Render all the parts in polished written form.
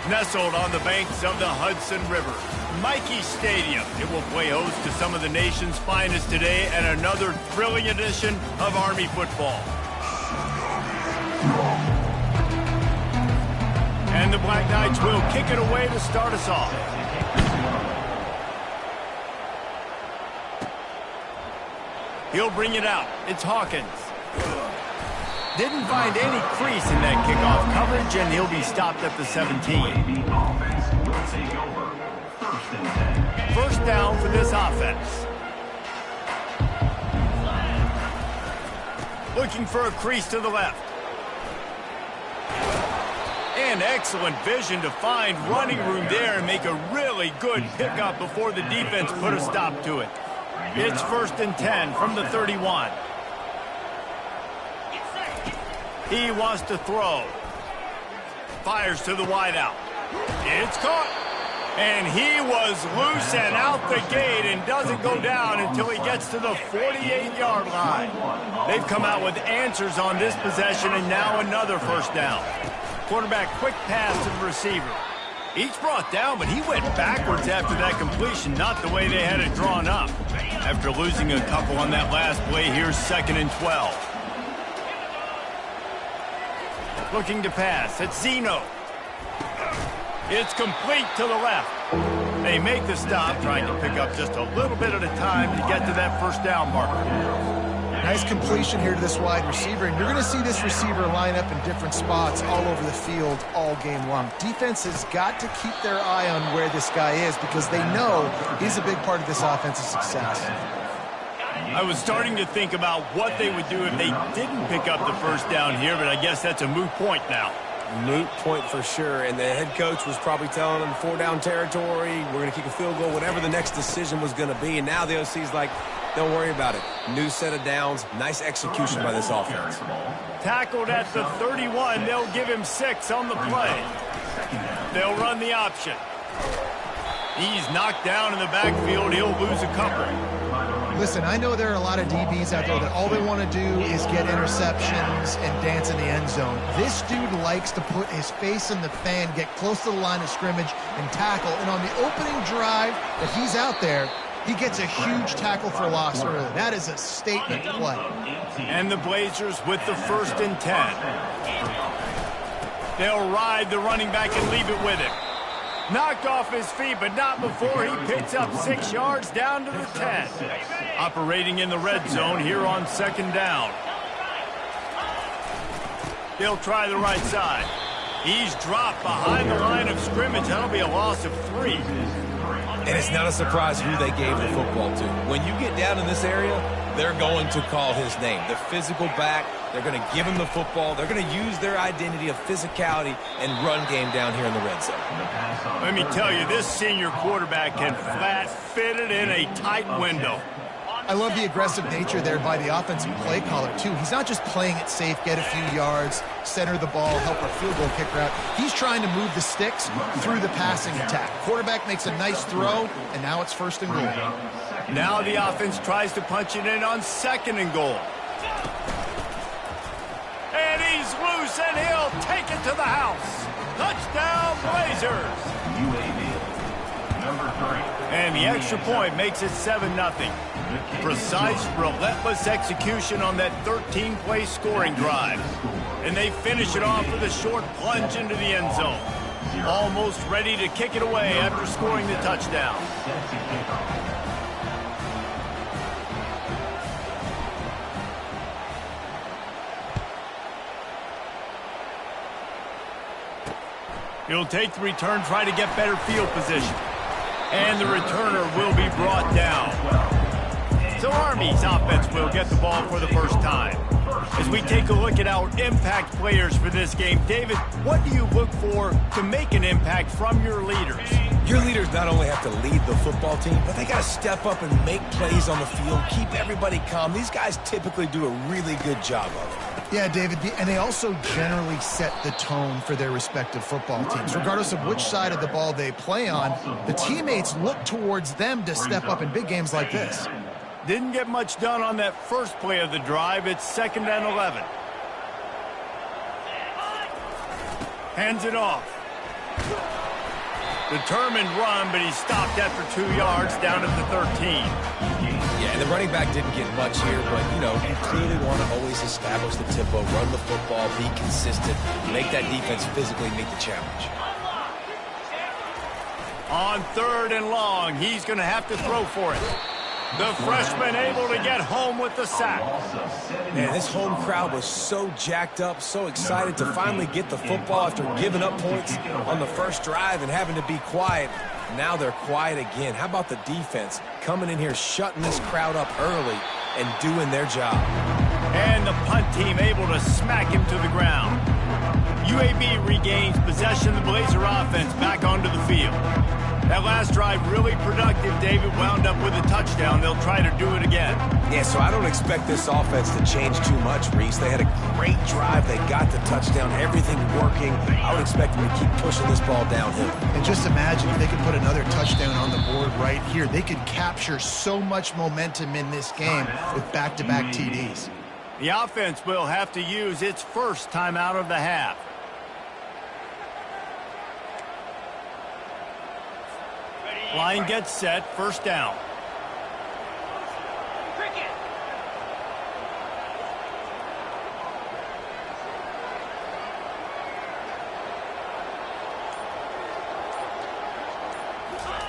nestled on the banks of the Hudson River. Michie Stadium. It will play host to some of the nation's finest today and another thrilling edition of Army football. And the Black Knights will kick it away to start us off. He'll bring it out. It's Hawkins. Didn't find any crease in that kickoff coverage, and he'll be stopped at the 17. First down for this offense. Looking for a crease to the left. And excellent vision to find running room there and make a really good pickup before the defense put a stop to it. It's 1st and 10 from the 31. He wants to throw. Fires to the wideout. It's caught. And he was loose and out the gate and doesn't go down until he gets to the 48-yard line. They've come out with answers on this possession, and now another first down. Quarterback quick pass to the receiver. Each brought down, but he went backwards after that completion, not the way they had it drawn up. After losing a couple on that last play, here's 2nd and 12. Looking to pass. It's Zeno. It's complete to the left. They make the stop, trying to pick up just a little bit at a time to get to that first down marker. Nice completion here to this wide receiver, and you're going to see this receiver line up in different spots all over the field all game long. Defense has got to keep their eye on where this guy is because they know he's a big part of this offensive success. I was starting to think about what they would do if they didn't pick up the first down here, but I guess that's a moot point now. Moot point for sure, and the head coach was probably telling them 4-down territory, we're going to kick a field goal, whatever the next decision was going to be, and now the OC's like, don't worry about it. New set of downs, nice execution by this offense. Tackled at the 31, they'll give him 6 on the play. They'll run the option. He's knocked down in the backfield, he'll lose a couple. Listen, I know there are a lot of DBs out there that all they want to do is get interceptions and dance in the end zone. This dude likes to put his face in the fan, get close to the line of scrimmage, and tackle. And on the opening drive that he's out there, he gets a huge tackle for loss early. That is a statement play. And the Blazers with the 1st and 10. They'll ride the running back and leave it with him. Knocked off his feet, but not before he picks up 6 yards down to the 10. Operating in the red zone here on 2nd down. They'll try the right side. He's dropped behind the line of scrimmage. That'll be a loss of 3. And it's not a surprise who they gave the football to. When you get down in this area, they're going to call his name. The physical back, they're going to give him the football. They're going to use their identity of physicality and run game down here in the red zone. Let me tell you, this senior quarterback can flat fit it in a tight window. I love the aggressive nature there by the offensive play caller, too. He's not just playing it safe, get a few yards, center the ball, help our field goal kicker out. He's trying to move the sticks through the passing attack. Quarterback makes a nice throw, and now it's 1st and goal. Now the offense tries to punch it in on 2nd and goal. And he's loose, and he'll take it to the house. Touchdown, Blazers. And the extra point makes it 7-0. Precise, relentless execution on that 13-play scoring drive. And they finish it off with a short plunge into the end zone. Almost ready to kick it away after scoring the touchdown. He'll take the return, try to get better field position. And the returner will be brought down. So Army's offense will get the ball for the first time. As we take a look at our impact players for this game, David, what do you look for to make an impact from your leaders? Your leaders not only have to lead the football team, but they got to step up and make plays on the field, keep everybody calm. These guys typically do a really good job of it. Yeah, David, and they also generally set the tone for their respective football teams. Regardless of which side of the ball they play on, the teammates look towards them to step up in big games like this. Didn't get much done on that first play of the drive. It's 2nd and 11. Hands it off. Determined run, but he stopped after 2 yards down at the 13. Yeah, and the running back didn't get much here, but, you know, you clearly want to always establish the tempo, run the football, be consistent, make that defense physically meet the challenge. On 3rd and long, he's going to have to throw for it. The freshman able to get home with the sack. Man, this home crowd was so jacked up, so excited to finally get the football after giving up points on the first drive and having to be quiet. Now they're quiet again. How about the defense coming in here, shutting this crowd up early and doing their job? And the punt team able to smack him to the ground. UAB regains possession of the Blazer offense back onto the field. That last drive really productive. David wound up with a touchdown. They'll try to do it again. Yeah, so I don't expect this offense to change too much, Reese. They had a great drive. They got the touchdown, everything working. I would expect them to keep pushing this ball downhill. And just imagine if they could put another touchdown on the board right here. They could capture so much momentum in this game with back-to-back TDs. The offense will have to use its first timeout of the half. Line gets set, first down.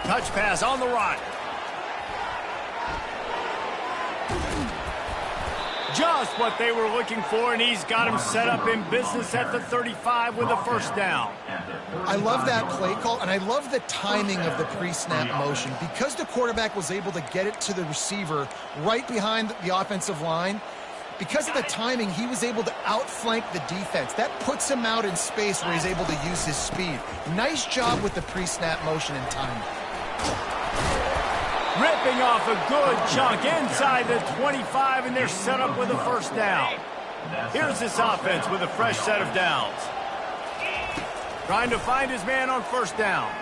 Touch pass on the run. Just what they were looking for, and he's got him set up in business at the 35 with a first down. I love that play call, and I love the timing of the pre-snap motion. Because the quarterback was able to get it to the receiver right behind the offensive line, because of the timing, he was able to outflank the defense. That puts him out in space where he's able to use his speed. Nice job with the pre-snap motion and timing. Ripping off a good chunk inside the 25, and they're set up with a first down. Here's this offense with a fresh set of downs. Trying to find his man on first down.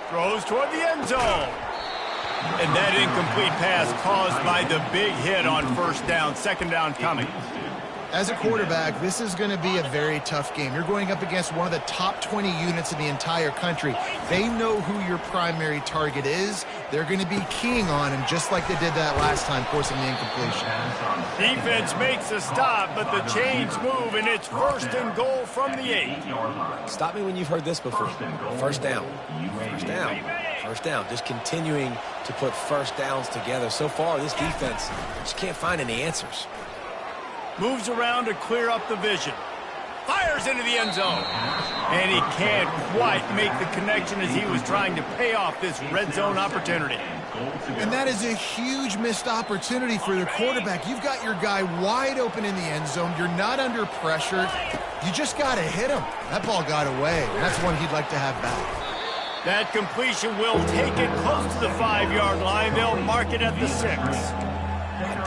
Throws toward the end zone. And that incomplete pass caused by the big hit on first down. Second down coming. As a quarterback, this is going to be a very tough game. You're going up against one of the top 20 units in the entire country. They know who your primary target is. They're going to be keying on him just like they did that last time, forcing the incompletion. Defense makes a stop, but the chains move, and it's first and goal from the 8. Stop me when you've heard this before. First down. First down. First down. Just continuing to put first downs together. So far, this defense just can't find any answers. Moves around to clear up the vision. Fires into the end zone. And he can't quite make the connection as he was trying to pay off this red zone opportunity. And that is a huge missed opportunity for the quarterback. You've got your guy wide open in the end zone. You're not under pressure. You just got to hit him. That ball got away. That's one he'd like to have back. That completion will take it close to the 5-yard line. They'll mark it at the 6.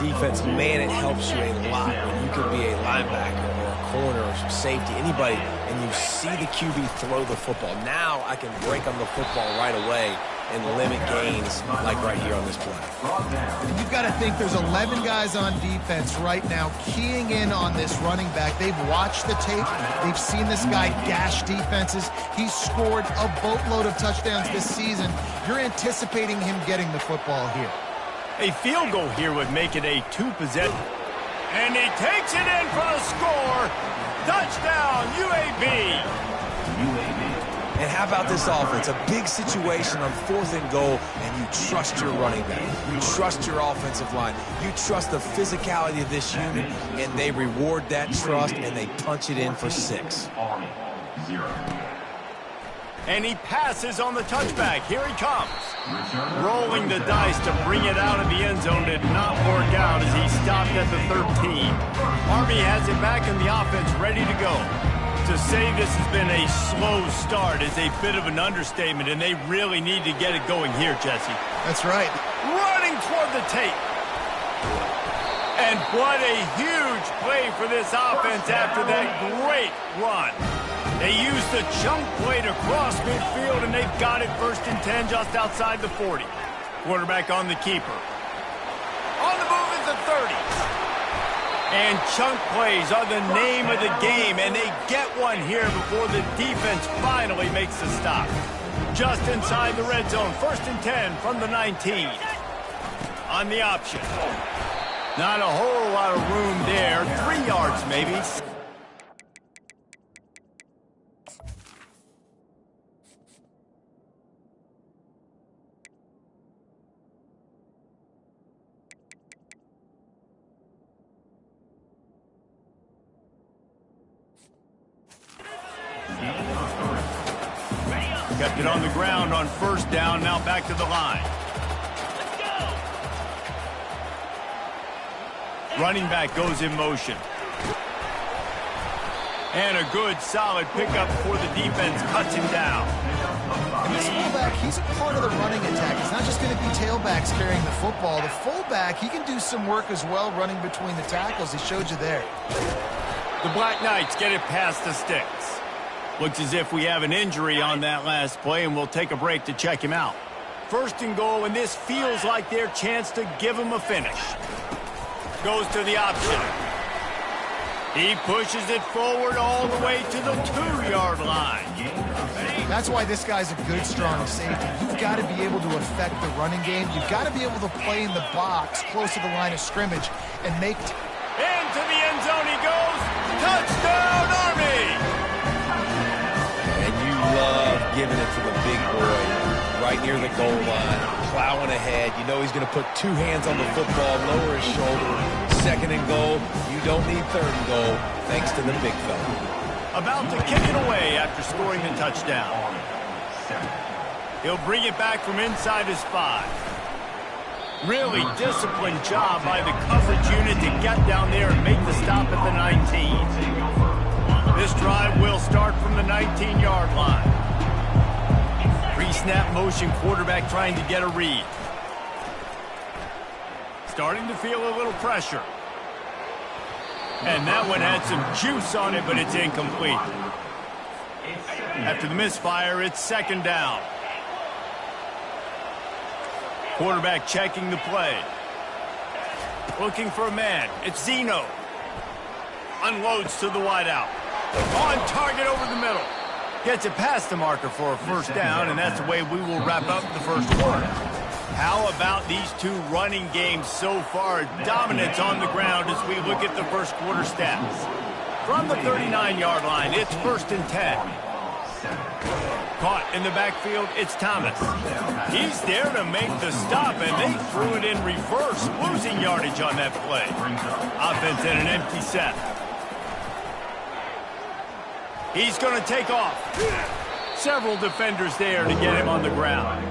Defense, man, it helps you a lot when you can be a linebacker or a corner or some safety, anybody, and you see the QB throw the football. Now I can break on the football right away and limit gains like right here on this play. You've got to think there's 11 guys on defense right now keying in on this running back. They've watched the tape. They've seen this guy gash defenses. He's scored a boatload of touchdowns this season. You're anticipating him getting the football here. A field goal here would make it a 2-possession. And he takes it in for the score. Touchdown, UAB. And how about this offense? A big situation on 4th and goal, and you trust your running back. You trust your offensive line. You trust the physicality of this unit, and they reward that trust, and they punch it in for 6. Army, 0. And he passes on the touchback. Here he comes. Rolling the dice to bring it out of the end zone did not work out as he stopped at the 13. Army has it back in the offense ready to go. To say this has been a slow start is a bit of an understatement, and they really need to get it going here, Jesse. That's right. Running toward the tape. And what a huge play for this offense after that great run. They used the chunk play to cross midfield, and they've got it 1st and 10 just outside the 40. Quarterback on the keeper. On the move is the 30. And chunk plays are the name of the game, and they get one here before the defense finally makes the stop. Just inside the red zone. 1st and 10 from the 19. On the option. Not a whole lot of room there. 3 yards maybe. Kept it on the ground on 1st down. Now back to the line. Running back goes in motion. And a good, solid pickup for the defense. Cuts him down. And this fullback, he's a part of the running attack. It's not just going to be tailbacks carrying the football. The fullback, he can do some work as well running between the tackles. He showed you there. The Black Knights get it past the sticks. Looks as if we have an injury on that last play, and we'll take a break to check him out. 1st and goal, and this feels like their chance to give him a finish. Goes to the option. He pushes it forward all the way to the 2-yard line. That's why this guy's a good, strong safety. You've got to be able to affect the running game. You've got to be able to play in the box close to the line of scrimmage and make... Into the end zone he goes. Touchdown, Army! Love giving it to the big boy right near the goal line, plowing ahead. You know he's going to put 2 hands on the football, lower his shoulder. 2nd and goal. You don't need 3rd and goal, thanks to the big fella. About to kick it away after scoring the touchdown. He'll bring it back from inside his 5. Really disciplined job by the coverage unit to get down there and make the stop at the 19. This drive will start from the 19-yard line. Pre-snap motion, quarterback trying to get a read. Starting to feel a little pressure. And that one had some juice on it, but it's incomplete. After the misfire, it's 2nd down. Quarterback checking the play. Looking for a man. It's Zeno. Unloads to the wideout. On target over the middle. Gets it past the marker for a 1st down, and that's the way we will wrap up the 1st quarter. How about these 2 running games so far? Dominance on the ground as we look at the 1st quarter stats. From the 39-yard line, it's 1st and 10. Caught in the backfield, it's Thomas. He's there to make the stop, and they threw it in reverse, losing yardage on that play. Offense in an empty set. He's going to take off. Several defenders there to get him on the ground.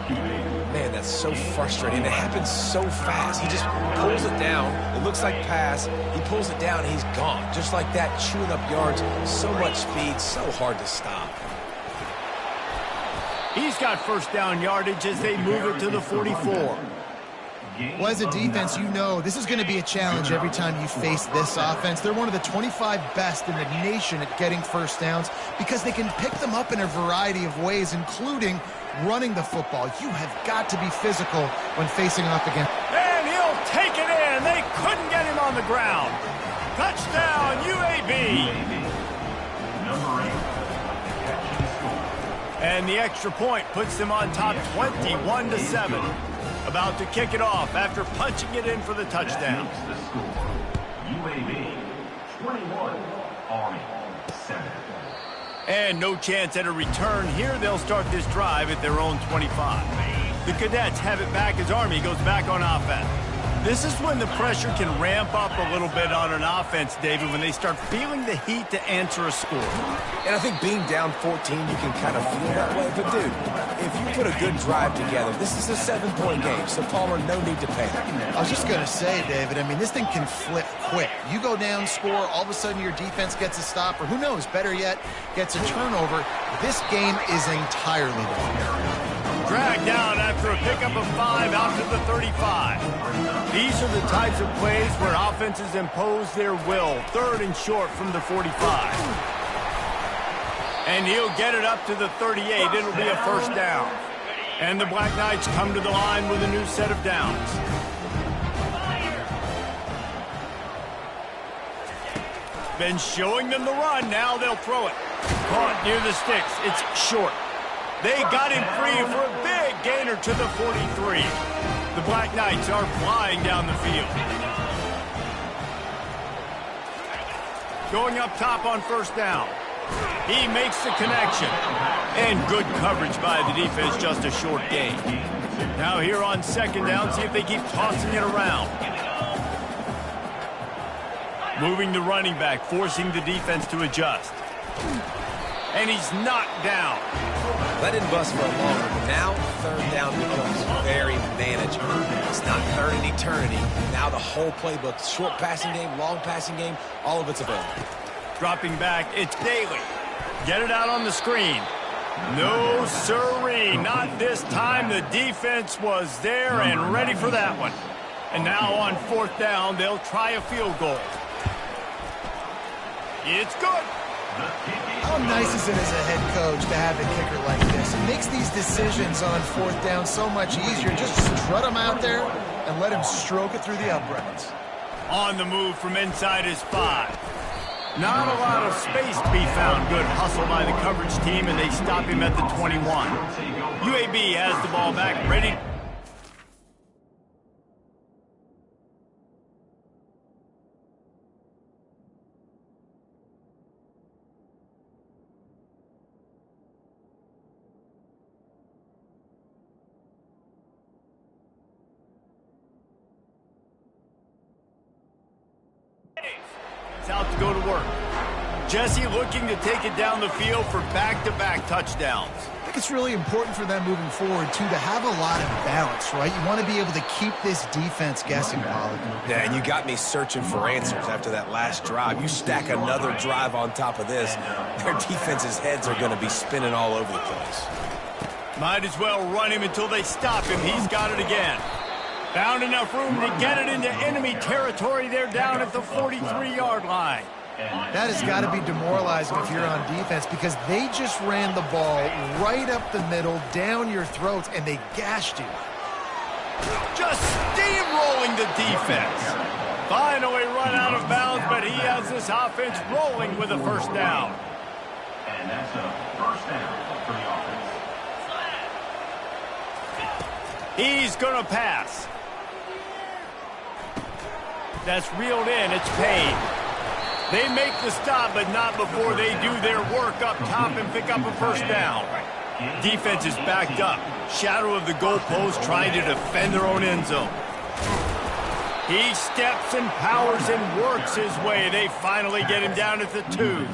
Man, that's so frustrating. It happens so fast. He just pulls it down. It looks like pass. He pulls it down, and he's gone. Just like that, chewing up yards. So much speed, so hard to stop. He's got 1st down yardage as they move it to the 44. Well, as a defense, you know this is going to be a challenge every time you face this offense. They're one of the 25 best in the nation at getting 1st downs because they can pick them up in a variety of ways, including running the football. You have got to be physical when facing off against. And he'll take it in. They couldn't get him on the ground. Touchdown, UAB. And the extra point puts them on top 21-7. About to kick it off after punching it in for the touchdown. UAB 21, Army 7. And no chance at a return here. They'll start this drive at their own 25. The Cadets have it back as Army goes back on offense. This is when the pressure can ramp up a little bit on an offense, David, when they start feeling the heat to answer a score. And I think being down 14, you can kind of feel that way. But, dude, if you put a good drive together, this is a 7-point game, so, Palmer, no need to panic. I was just going to say, David, I mean, this thing can flip quick. You go down, score, all of a sudden your defense gets a stop, or who knows, better yet, gets a turnover. This game is entirely different. Dragged down after a pickup of 5 out to the 35. These are the types of plays where offenses impose their will. 3rd and short from the 45. And he'll get it up to the 38. It'll be a 1st down. And the Black Knights come to the line with a new set of downs. Been showing them the run. Now they'll throw it. Caught near the sticks. It's short. They got him free for a big gainer to the 43. The Black Knights are flying down the field. Going up top on first down. He makes the connection. And good coverage by the defense, just a short gain. Now here on second down, see if they keep tossing it around. Moving the running back, forcing the defense to adjust. And he's knocked down. That didn't bust for a long one. Now, third down becomes very manageable. It's not third in eternity. Now the whole playbook, short passing game, long passing game, all of it's available. Dropping back, it's Daly. Get it out on the screen. No sirree, not this time. The defense was there and ready for that one. And now on fourth down, they'll try a field goal. It's good. How nice is it as a head coach to have a kicker like this? It makes these decisions on fourth down so much easier. Just strut him out there and let him stroke it through the uprights. On the move from inside his 5. Not a lot of space to be found. Good hustle by the coverage team, and they stop him at the 21. UAB has the ball back, ready. It's out to go to work. Jesse looking to take it down the field for back-to-back touchdowns. I think it's really important for them moving forward, too, to have a lot of balance, right? You want to be able to keep this defense guessing, Pollard. Yeah, and you got me searching for answers after that last drive. You stack another drive on top of this, their defense's heads are going to be spinning all over the place. Might as well run him until they stop him. He's got it again. Found enough room to get it into enemy territory. They're down at the 43-yard line. That has got to be demoralizing if you're on defense because they just ran the ball right up the middle, down your throats, and they gashed you. Just steamrolling the defense. Finally run out of bounds, but he has this offense rolling with a first down. And that's a first down for the offense. He's going to pass. That's reeled in. It's paid. They make the stop, but not before they do their work up top and pick up a first down. Defense is backed up. Shadow of the goalpost trying to defend their own end zone. He steps and powers and works his way. They finally get him down at the 2.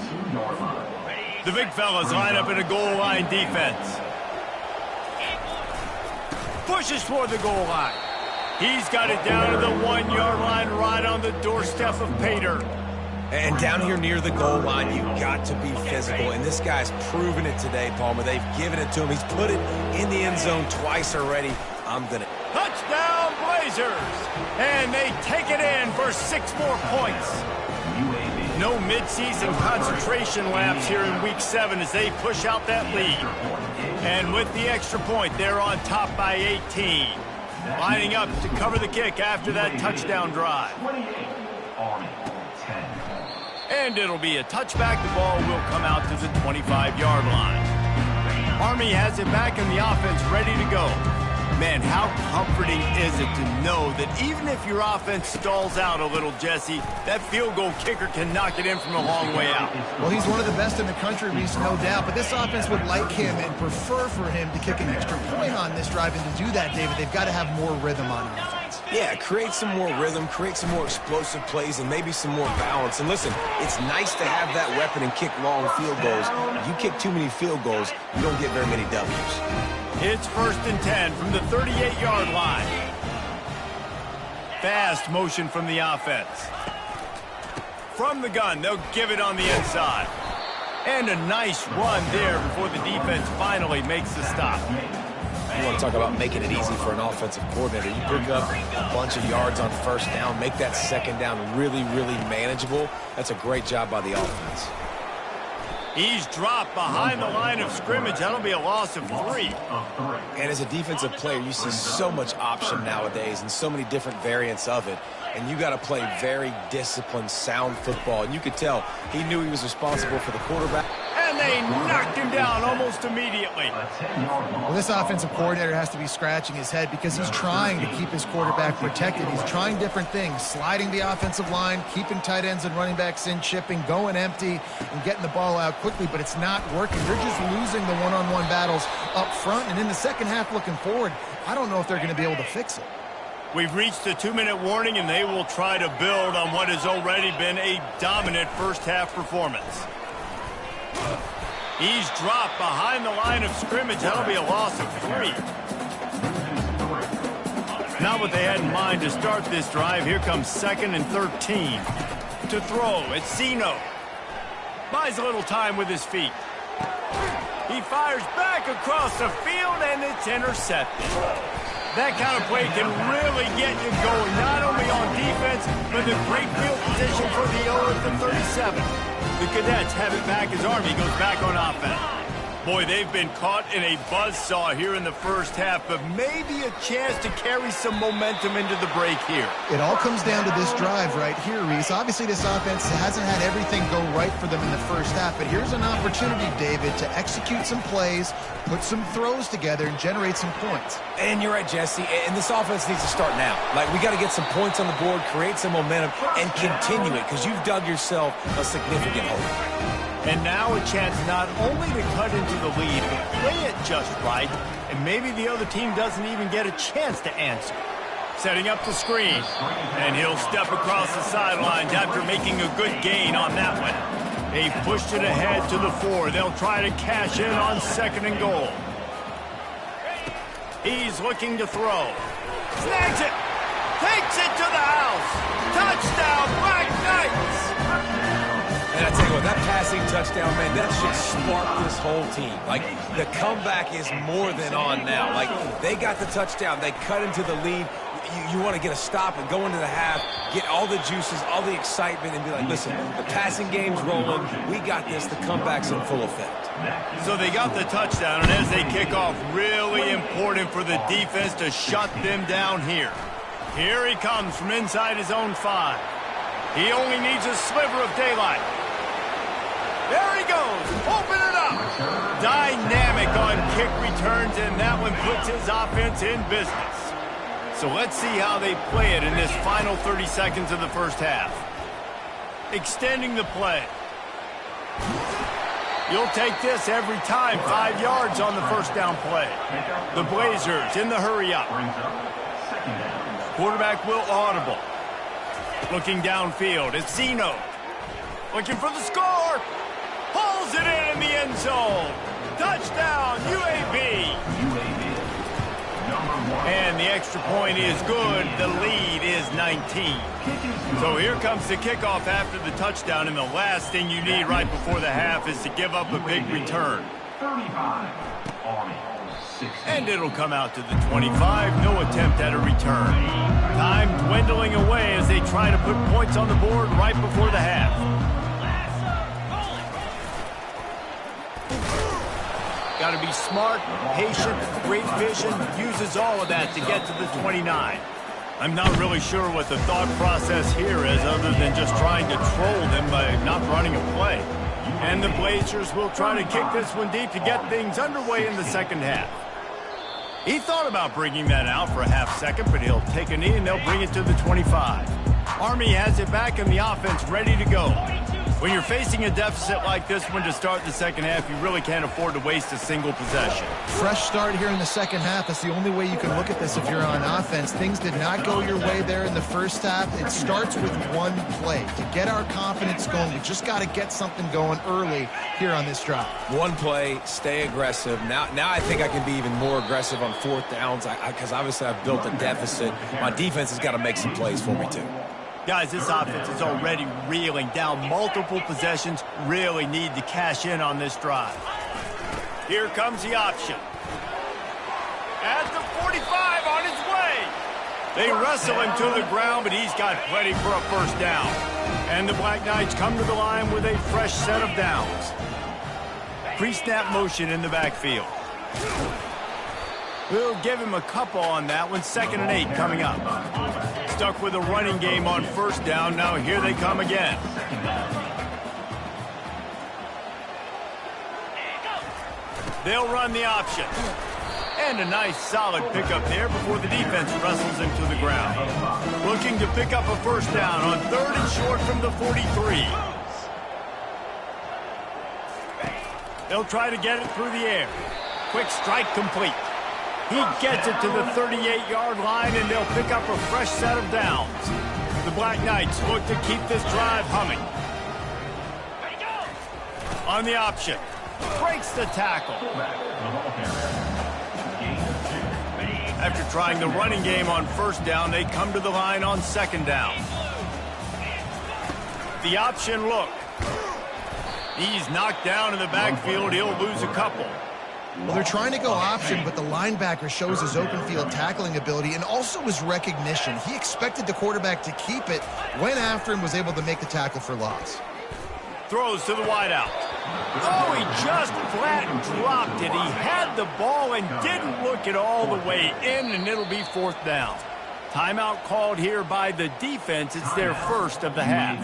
The big fellas line up in a goal line defense. Pushes toward the goal line. He's got it down to the 1-yard line right on the doorstep of Pater. And down here near the goal line, you've got to be physical. And this guy's proven it today, Palmer. They've given it to him. He's put it in the end zone twice already. I'm going to... Touchdown, Blazers! And they take it in for 6 more points. No midseason concentration laps here in Week 7 as they push out that lead. And with the extra point, they're on top by 18. Lining up to cover the kick after that touchdown drive. And it'll be a touchback. The ball will come out to the 25-yard line. Army has it back in the offense ready to go. Man, how comforting is it to know that even if your offense stalls out a little, Jesse, that field goal kicker can knock it in from a long way out. Well, he's one of the best in the country, Reese, no doubt. But this offense would like him and prefer for him to kick an extra point on this drive. And to do that, David, they've got to have more rhythm on offense. Yeah, create some more rhythm, create some more explosive plays, and maybe some more balance. And listen, it's nice to have that weapon and kick long field goals. If you kick too many field goals, you don't get very many W's. It's 1st and 10 from the 38-yard line. Fast motion from the offense. From the gun, they'll give it on the inside. And a nice run there before the defense finally makes the stop. You want to talk about making it easy for an offensive coordinator. You pick up a bunch of yards on first down, make that second down really, really manageable. That's a great job by the offense. He's dropped behind the line of scrimmage. That'll be a loss of 3. And as a defensive player, you see so much option nowadays and so many different variants of it. And you got to play very disciplined, sound football. And you could tell he knew he was responsible for the quarterback. And they knocked him down almost immediately. Well, this offensive coordinator has to be scratching his head because he's trying to keep his quarterback protected. He's trying different things, sliding the offensive line, keeping tight ends and running backs in, chipping, going empty, and getting the ball out quickly, but it's not working. They're just losing the one-on-one battles up front, and in the second half looking forward, I don't know if they're going to be able to fix it. We've reached the 2-minute warning, and they will try to build on what has already been a dominant first-half performance. He's dropped behind the line of scrimmage. That'll be a loss of 3. Not what they had in mind to start this drive. Here comes 2nd and 13. To throw, it's Zeno. Buys a little time with his feet. He fires back across the field, and it's intercepted. That kind of play can really get you going, not only on defense, but the great field position for the O at the 37. The Cadets have it back as Army goes back on offense. Boy, they've been caught in a buzzsaw here in the first half, but maybe a chance to carry some momentum into the break here. It all comes down to this drive right here, Reese. Obviously, this offense hasn't had everything go right for them in the first half, but here's an opportunity, David, to execute some plays, put some throws together, and generate some points. And you're right, Jesse, and this offense needs to start now. Like, we got to get some points on the board, create some momentum, and continue it, because you've dug yourself a significant hole. And now a chance not only to cut into the lead, but play it just right, and maybe the other team doesn't even get a chance to answer. Setting up the screen, and he'll step across the sidelines after making a good gain on that one. They pushed it ahead to the 4. They'll try to cash in on 2nd and goal. He's looking to throw. Snags it. Takes it to the house. Touchdown, Black Knights. And I tell you what, that passing touchdown, man, that should spark this whole team. Like, the comeback is more than on now. Like, they got the touchdown. They cut into the lead. You want to get a stop and go into the half, get all the juices, all the excitement, and be like, listen, the passing game's rolling. We got this. The comeback's in full effect. So they got the touchdown, and as they kick off, really important for the defense to shut them down here. Here he comes from inside his own 5. He only needs a sliver of daylight. There he goes. Open it up. Dynamic on kick returns, and that one puts his offense in business. So let's see how they play it in this final 30 seconds of the first half. Extending the play. You'll take this every time. 5 yards on the first down play. The Blazers in the hurry up. Quarterback will audible. Looking downfield, it's Zeno. Looking for the score. Pulls it in the end zone. Touchdown, UAB. And the extra point is good. The lead is 19. So here comes the kickoff after the touchdown, and the last thing you need right before the half is to give up a big return. And it'll come out to the 25. No attempt at a return. Time dwindling away as they try to put points on the board right before the half. Got to be smart, patient, great vision, uses all of that to get to the 29. I'm not really sure what the thought process here is other than just trying to troll them by not running a play. And the Blazers will try to kick this one deep to get things underway in the second half. He thought about bringing that out for a half second, but he'll take a knee and they'll bring it to the 25. Army has it back and the offense ready to go. When you're facing a deficit like this one to start the second half, you really can't afford to waste a single possession. Fresh start here in the second half. That's the only way you can look at this if you're on offense. Things did not go your way there in the first half. It starts with one play. To get our confidence going, we just got to get something going early here on this drive. One play, stay aggressive. Now I think I can be even more aggressive on 4th downs because obviously I've built a deficit. My defense has got to make some plays for me too. Guys, this offense is already reeling down multiple possessions. Really need to cash in on this drive. Here comes the option. At the 45 on his way. They wrestle him to the ground, but he's got plenty for a first down. And the Black Knights come to the line with a fresh set of downs. Pre-snap motion in the backfield. We'll give him a couple on that one. 2nd and 8 coming up. Stuck with a running game on first down. Now here they come again. They'll run the option. And a nice solid pickup there before the defense wrestles him to the ground. Looking to pick up a first down on 3rd and short from the 43. They'll try to get it through the air. Quick strike complete. He gets it to the 38-yard line, and they'll pick up a fresh set of downs. The Black Knights look to keep this drive humming. On the option. Breaks the tackle. After trying the running game on first down, they come to the line on 2nd down. The option look. He's knocked down in the backfield. He'll lose a couple. Well, they're trying to go option, but the linebacker shows his open field tackling ability and also his recognition. He expected the quarterback to keep it, went after him, was able to make the tackle for loss. Throws to the wideout. Oh, he just flat dropped it. He had the ball and didn't look it all the way in, and it'll be 4th down. Timeout called here by the defense. It's their first of the half.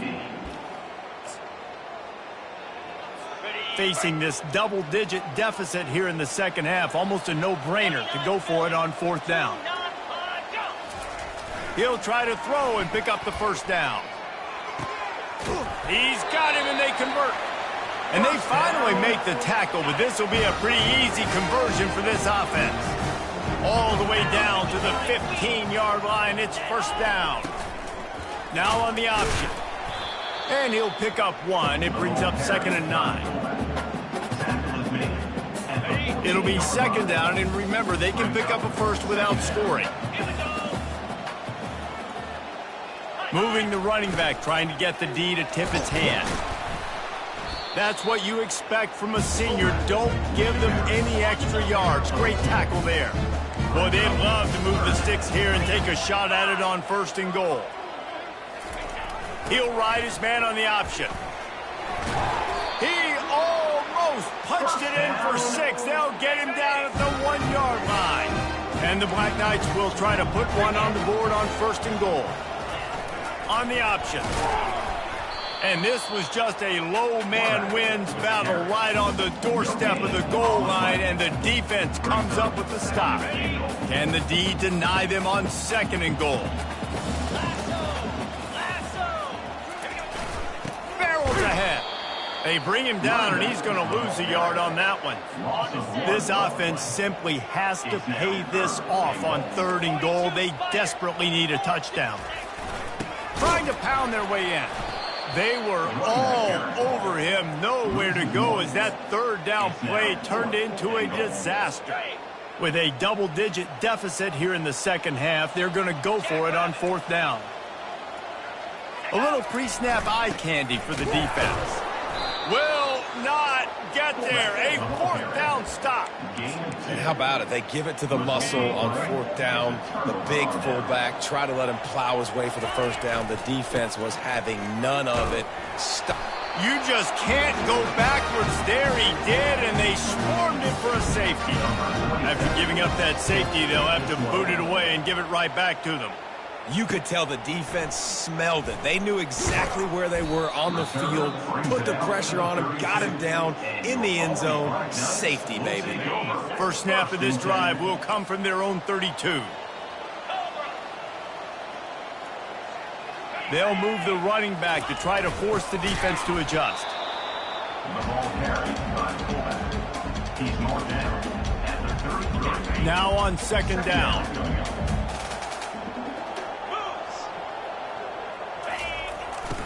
Facing this double-digit deficit here in the 2nd half, almost a no-brainer to go for it on 4th down. He'll try to throw and pick up the first down. He's got him, and they convert. And they finally make the tackle, but this will be a pretty easy conversion for this offense. All the way down to the 15-yard line. It's first down. Now on the option. And he'll pick up 1. It brings up 2nd and 9. It'll be 2nd down, and remember, they can pick up a first without scoring. Moving the running back, trying to get the D to tip its hand. That's what you expect from a senior. Don't give them any extra yards. Great tackle there. Boy, they'd love to move the sticks here and take a shot at it on 1st and goal. He'll ride his man on the option. He almost punched it in for 6. They'll get him down at the 1-yard line. And the Black Knights will try to put one on the board on 1st and goal. On the option. And this was just a low man wins battle right on the doorstep of the goal line, and the defense comes up with the stop. Can the D deny them on 2nd and goal? Barrels ahead. They bring him down, and he's going to lose a yard on that one. This offense simply has to pay this off on 3rd and goal. They desperately need a touchdown. Trying to pound their way in. They were all over him, nowhere to go as that 3rd down play turned into a disaster. With a double-digit deficit here in the 2nd half, they're going to go for it on 4th down. A little pre-snap eye candy for the defense. Will not get there. A 4th down stop. And how about it? They give it to the muscle on 4th down. The big fullback tried to let him plow his way for the first down. The defense was having none of it. Stop. You just can't go backwards there. He did, and they swarmed it for a safety. After giving up that safety, they'll have to boot it away and give it right back to them. You could tell the defense smelled it. They knew exactly where they were on the field, put the pressure on him, got him down in the end zone. Safety, baby. First snap of this drive will come from their own 32. They'll move the running back to try to force the defense to adjust. Now on 2nd down.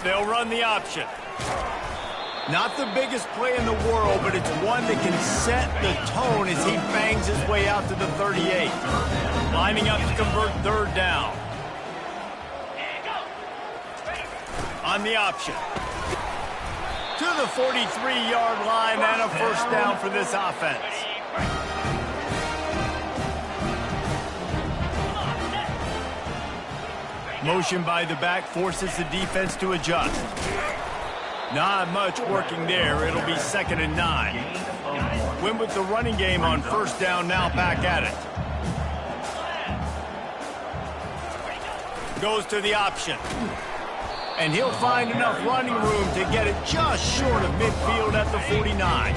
They'll run the option. Not the biggest play in the world, but it's one that can set the tone as he bangs his way out to the 38. Lining up to convert 3rd down. On the option. To the 43-yard line and a first down for this offense. Motion by the back forces the defense to adjust. Not much working there. It'll be 2nd and 9. Win with the running game on first down, now back at it. Goes to the option. And he'll find enough running room to get it just short of midfield at the 49.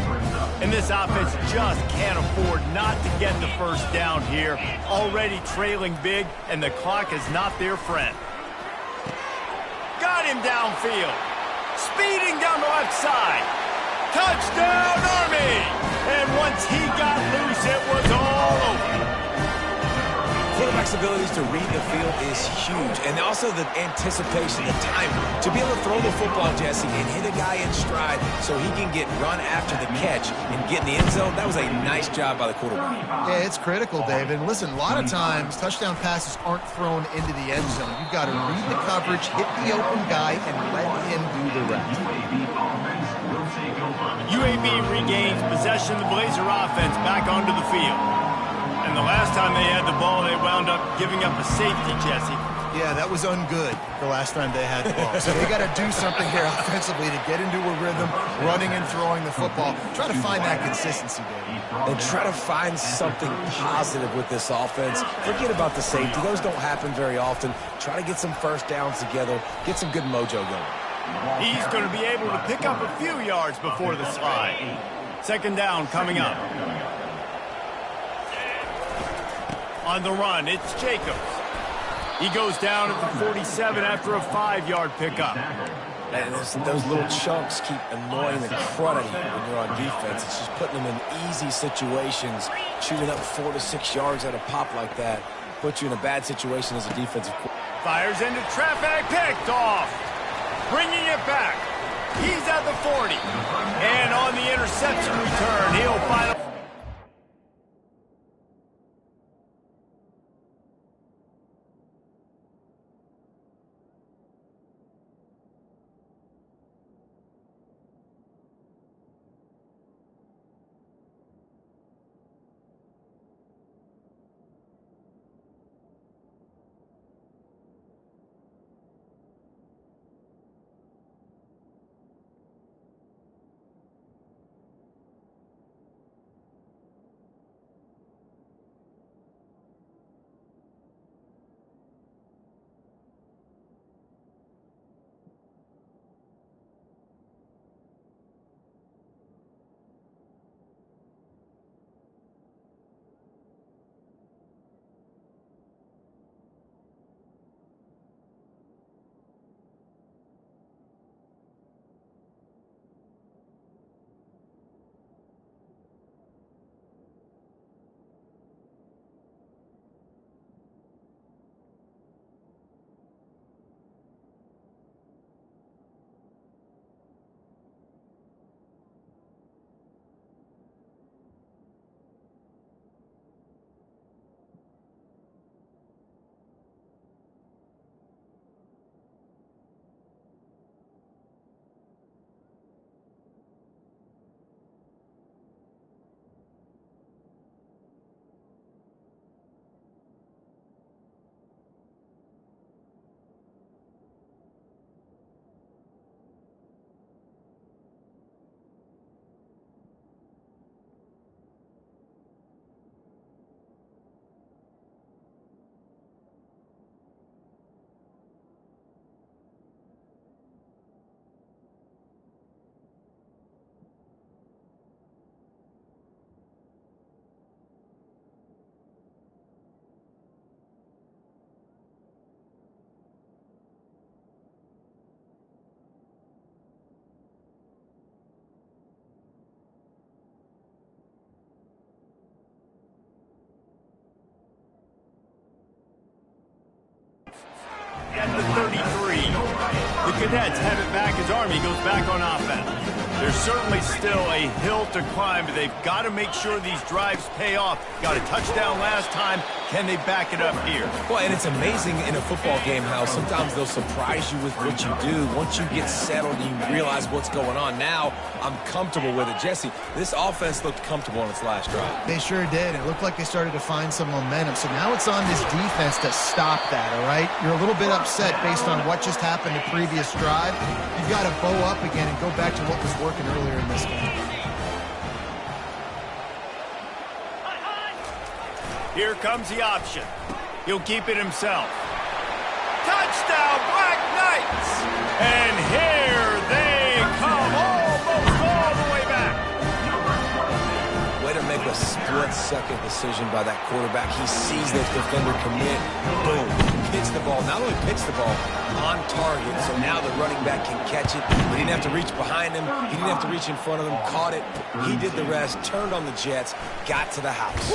And this offense just can't afford not to get the first down here. Already trailing big, and the clock is not their friend. Got him downfield. Speeding down the left side. Touchdown, Army! And once he got loose, it was all over. Quarterback's abilities to read the field is huge, and also the anticipation, the time to be able to throw the football, Jesse, and hit a guy in stride so he can get run after the catch and get in the end zone. That was a nice job by the quarterback. Yeah, it's critical, David. And listen, a lot of times touchdown passes aren't thrown into the end zone. You've got to read the coverage, hit the open guy, and let him do the rest. UAB regains possession of the Blazer offense back onto the field. And the last time they had the ball, they wound up giving up a safety, Jesse. Yeah, that was ungood the last time they had the ball. So they got to do something here offensively to get into a rhythm, running and throwing the football. Try to find that consistency, David. And try to find something positive with this offense. Forget about the safety. Those don't happen very often. Try to get some first downs together, get some good mojo going. He's going to be able to pick up a few yards before the slide. Second down coming up. On the run, it's Jacobs. He goes down at the 47 after a 5-yard pickup. And those little chunks keep annoying the crud out of you when you're on defense. It's just putting them in easy situations. Shooting up 4 to 6 yards at a pop like that puts you in a bad situation as a defensive quarterback. Fires into traffic, picked off. Bringing it back. He's at the 40. And on the interception return, he'll find a... At the 33, the Cadets have it back as Army goes back on offense. There's certainly still a hill to climb, but they've got to make sure these drives pay off. Got a touchdown last time. Can they back it up here? Well, and it's amazing in a football game how sometimes they'll surprise you with what you do. Once you get settled and you realize what's going on, now I'm comfortable with it. Jesse, this offense looked comfortable on its last drive. They sure did. It looked like they started to find some momentum. So now it's on this defense to stop that, all right? You're a little bit upset based on what just happened the previous drive. You've got to bow up again and go back to what was working earlier in this game. Here comes the option. He'll keep it himself. Touchdown, Black Knights! And here they come, almost all the way back. a split-second decision by that quarterback. He sees that defender commit. Boom. Pitch the ball. Not only pitch the ball, on target. So now the running back can catch it. He didn't have to reach behind him. He didn't have to reach in front of him. Caught it. He did the rest. Turned on the Jets. Got to the house.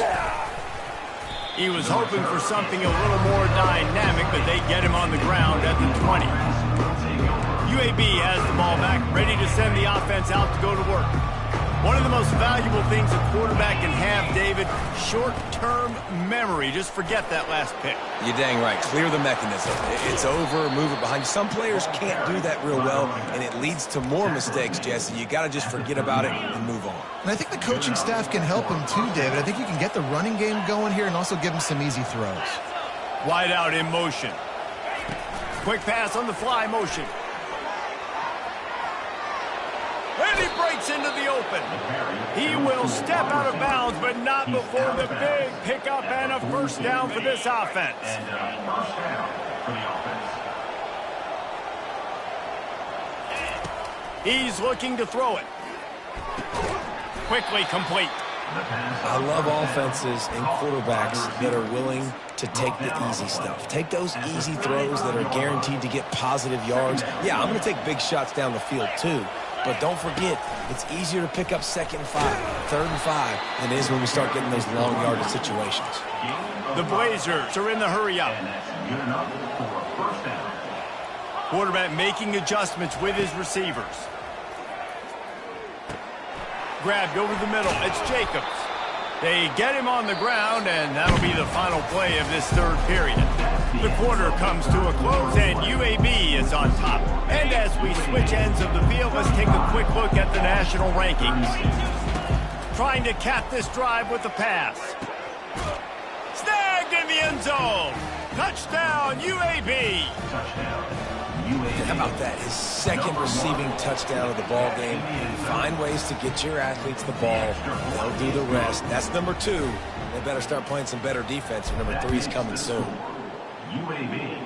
He was hoping for something a little more dynamic, but they get him on the ground at the 20. UAB has the ball back, ready to send the offense out to go to work. One of the most valuable things a quarterback can have, David, short-term memory. Just forget that last pick. You're dang right. Clear the mechanism. It's over, move it behind you. Some players can't do that real well, and it leads to more mistakes, Jesse. You got to just forget about it and move on. And I think the coaching staff can help him too, David. I think you can get the running game going here and also give him some easy throws. Wide out in motion. Quick pass on the fly motion. And he breaks into the open. He will step out of bounds, but not before the big pickup and a first down for this offense. And first down for the offense. He's looking to throw it. Quickly complete. I love offenses and quarterbacks that are willing to take the easy stuff. Take those easy throws that are guaranteed to get positive yards. Yeah, I'm going to take big shots down the field too. But don't forget, it's easier to pick up 2nd and 5, 3rd and 5 than it is when we start getting those long yardage situations. The Blazers are in the hurry up. And that's good enough for first down. Quarterback making adjustments with his receivers. Grabbed over the middle. It's Jacobs. They get him on the ground, and that'll be the final play of this third period. The quarter comes to a close, and UAB is on top. And as we switch ends of the field, let's take a quick look at the national rankings. Trying to cap this drive with the pass. Snagged in the end zone. Touchdown, UAB. How about that? His 2nd receiving touchdown of the ball game. Find ways to get your athletes the ball. They'll do the rest. That's number 2. They better start playing some better defense, or number 3 is coming soon. UAB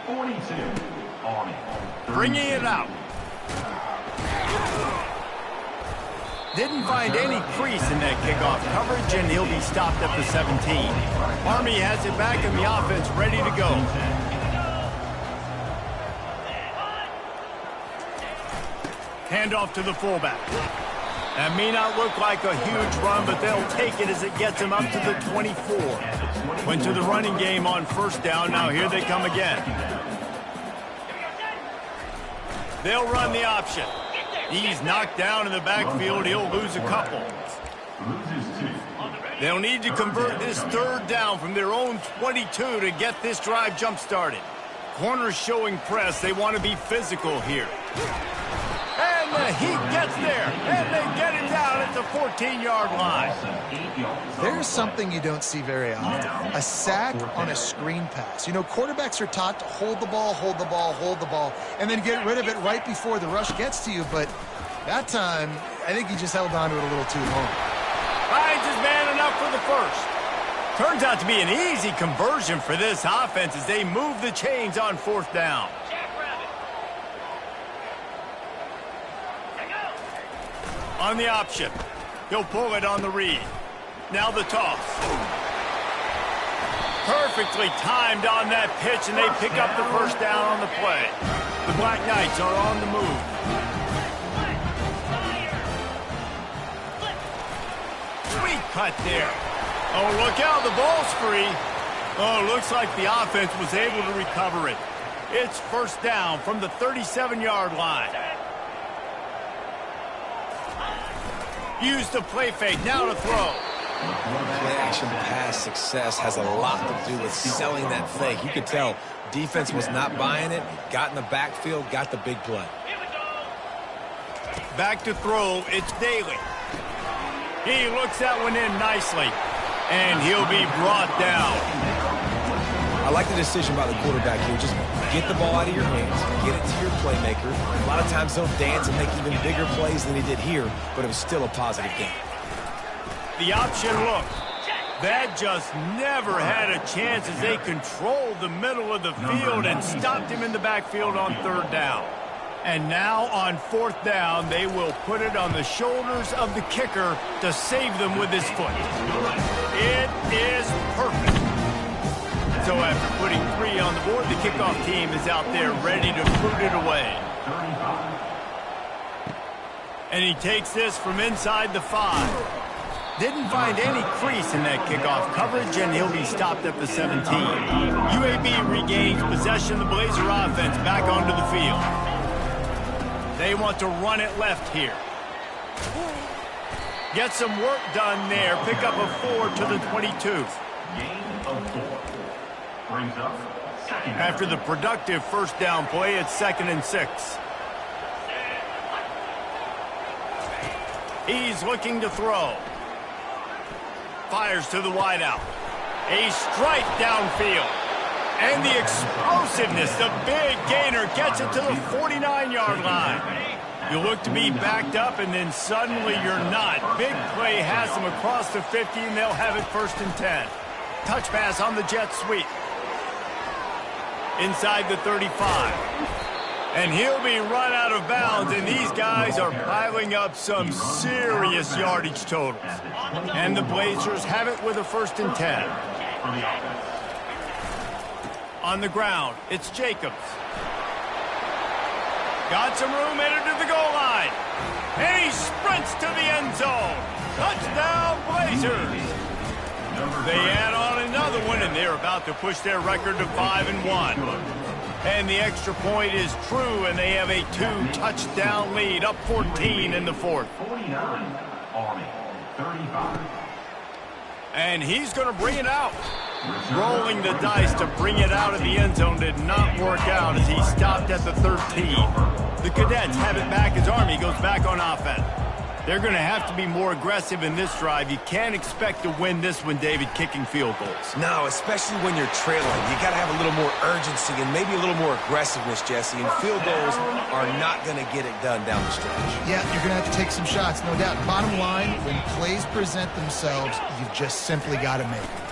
42, Army. Bringing it out. Didn't find any crease in that kickoff coverage, and he'll be stopped at the 17. Army has it back, and the offense ready to go. Handoff to the fullback. That may not look like a huge run, but they'll take it as it gets him up to the 24. Went to the running game on first down. Now here they come again. They'll run the option. He's knocked down in the backfield. He'll lose a couple. They'll need to convert this 3rd down from their own 22 to get this drive jump-started. Corners showing press. They want to be physical here. And the heat gets there, and they get it down at the 14-yard line. There's something you don't see very often. A sack on a screen pass. You know, quarterbacks are taught to hold the ball, hold the ball, hold the ball, and then get rid of it right before the rush gets to you. But that time, I think he just held on to it a little too long. Finds his man enough for the first. Turns out to be an easy conversion for this offense as they move the chains on 4th down. On the option. He'll pull it on the read. Now the toss. Perfectly timed on that pitch, and they pick up the first down on the play. The Black Knights are on the move. Sweet cut there. Oh, look out, the ball's free. Oh, looks like the offense was able to recover it. It's first down from the 37-yard line. Use the play fake, now to throw. Play-action pass success has a lot to do with selling that fake. You could tell defense was not buying it, got in the backfield, got the big play. Back to throw, it's Daly. He looks that one in nicely, and he'll be brought down. I like the decision by the quarterback here. Just get the ball out of your hands, get it to your playmaker. A lot of times he'll dance and make even bigger plays than he did here, but it was still a positive game. The option look. That just never had a chance as they controlled the middle of the field and stopped him in the backfield on 3rd down. And now on 4th down, they will put it on the shoulders of the kicker to save them with his foot. It is perfect. So after putting 3 on the board, the kickoff team is out there ready to boot it away. And he takes this from inside the 5. Didn't find any crease in that kickoff coverage, and he'll be stopped at the 17. UAB regains possession of the Blazer offense back onto the field. They want to run it left here. Get some work done there. Pick up a 4 to the 22. Gain of 4. Brings up second. After the productive first down play, it's 2nd and 6. He's looking to throw. Fires to the wideout. A strike downfield. And the explosiveness, the big gainer gets it to the 49-yard line. You look to be backed up, and then suddenly you're not. Big play has them across the 50, and they'll have it 1st and 10. Touch pass on the jet sweep. Inside the 35. And he'll be run out of bounds, and these guys are piling up some serious yardage totals. And the Blazers have it with a 1st and 10. On the ground, it's Jacobs. Got some room, headed to the goal line. And he sprints to the end zone. Touchdown, Blazers. They add on another one, and they're about to push their record to 5-1. And the extra point is true, and they have a 2-touchdown lead, up 14 in the 4th. 49, Army, 35. And he's going to bring it out. Rolling the dice to bring it out of the end zone did not work out as he stopped at the 13. The Cadets have it back as Army goes back on offense. They're going to have to be more aggressive in this drive. You can't expect to win this one, David, kicking field goals. No, especially when you're trailing. You got to have a little more urgency and maybe a little more aggressiveness, Jesse. And field goals are not going to get it done down the stretch. Yeah, you're going to have to take some shots, no doubt. Bottom line, when plays present themselves, you've just simply got to make them.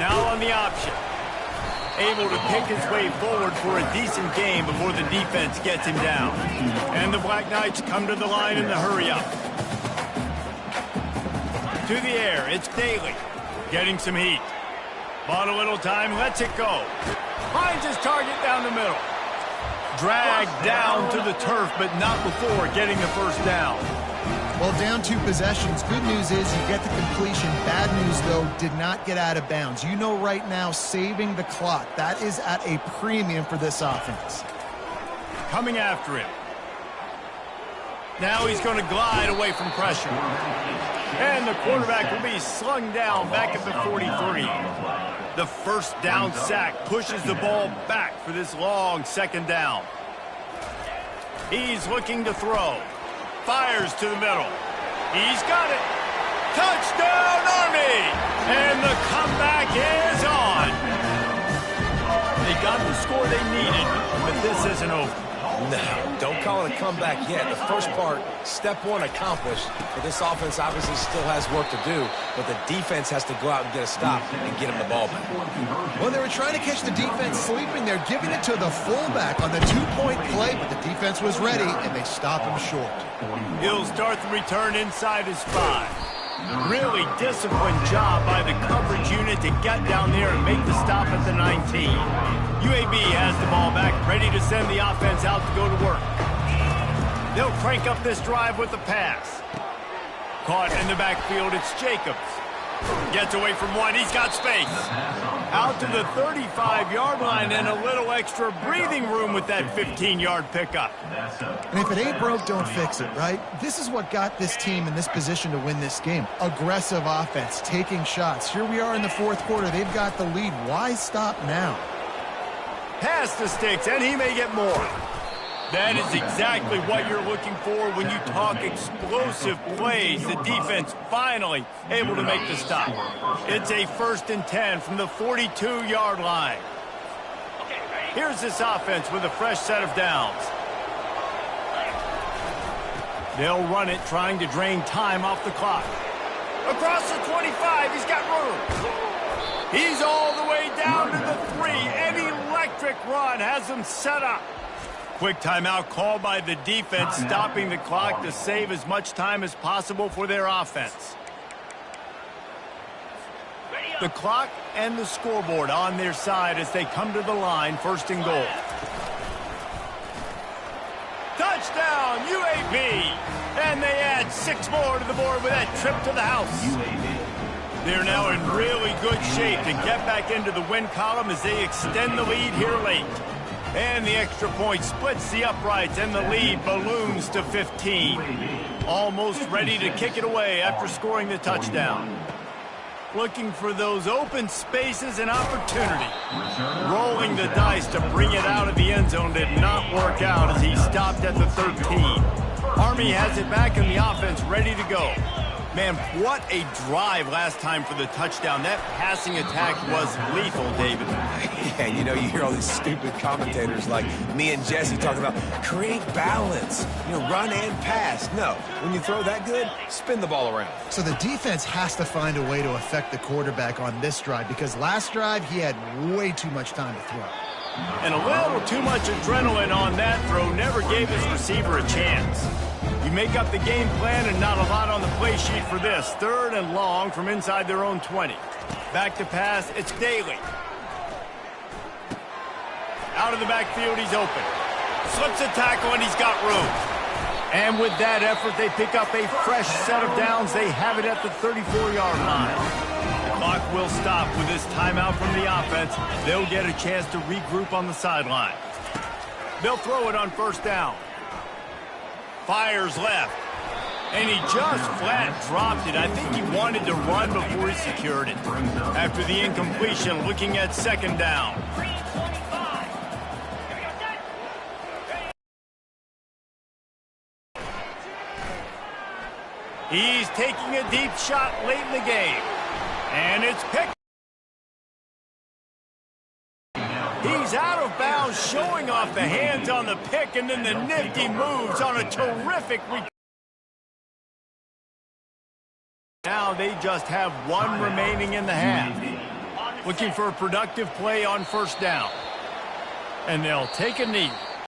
Now on the option. Able to pick his way forward for a decent game before the defense gets him down. And the Black Knights come to the line in the hurry-up. To the air, it's Daly. Getting some heat. Bought a little time, lets it go. Finds his target down the middle. Dragged down to the turf, but not before getting the 1st down. Well, down 2 possessions. Good news is you get the completion. Bad news, though, did not get out of bounds. You know right now, saving the clock. That is at a premium for this offense. Coming after him. Now he's going to glide away from pressure. And the quarterback will be slung down back at the 43. The 1st down sack pushes the ball back for this long 2nd down. He's looking to throw. Fires to the middle. He's got it. Touchdown, Army! And the comeback is on. They got the score they needed, but this isn't over. No, don't call it a comeback yet. The first part, step 1 accomplished. But this offense obviously still has work to do. But the defense has to go out and get a stop and get him the ball back. Well, they were trying to catch the defense sleeping. They're giving it to the fullback on the 2-point play, but the defense was ready, and they stop him short. He'll start the return inside his 5. Really disciplined job by the coverage unit to get down there and make the stop at the 19. UAB has the ball back, ready to send the offense out to go to work. They'll crank up this drive with the pass. Caught in the backfield, it's Jacobs. Gets away from one, he's got space. Out to the 35-yard line and a little extra breathing room with that 15-yard pickup. And if it ain't broke, don't fix it, right? This is what got this team in this position to win this game. Aggressive offense, taking shots. Here we are in the 4th quarter. They've got the lead. Why stop now? Pass the sticks, and he may get more. That is exactly what you're looking for when you talk explosive plays. The defense finally able to make the stop. It's a 1st and 10 from the 42-yard line. Here's this offense with a fresh set of downs. They'll run it, trying to drain time off the clock. Across the 25, he's got room. He's all the way down to the 3. An electric run has him set up. Quick timeout called by the defense, stopping the clock to save as much time as possible for their offense. The clock and the scoreboard on their side as they come to the line, first and goal. Touchdown, UAB! And they add 6 more to the board with that trip to the house. They're now in really good shape to get back into the win column as they extend the lead here late. And the extra point splits the uprights and the lead balloons to 15. Almost ready to kick it away after scoring the touchdown. Looking for those open spaces and opportunity. Rolling the dice to bring it out of the end zone did not work out as he stopped at the 13. Army has it back in the offense, ready to go. Man, what a drive last time for the touchdown. That passing attack was lethal, David. Yeah, you know, you hear all these stupid commentators like me and Jesse talking about create balance, you know, run and pass. No, when you throw that good, spin the ball around. So the defense has to find a way to affect the quarterback on this drive because last drive he had way too much time to throw. And a little too much adrenaline on that throw never gave his receiver a chance. You make up the game plan and not a lot on the play sheet for this. 3rd and long from inside their own 20. Back to pass, it's Daly. Out of the backfield, he's open. Slips a tackle and he's got room. And with that effort, they pick up a fresh set of downs. They have it at the 34-yard line. The clock will stop with this timeout from the offense. They'll get a chance to regroup on the sideline. They'll throw it on first down. Fires left. And he just flat dropped it. I think he wanted to run before he secured it. After the incompletion, looking at second down. He's taking a deep shot late in the game. And it's picked. He's out of bounds, showing off the hands on the pick, and then the nifty moves on a terrific return. Now they just have 1 remaining in the half. Looking for a productive play on first down. And they'll take a knee.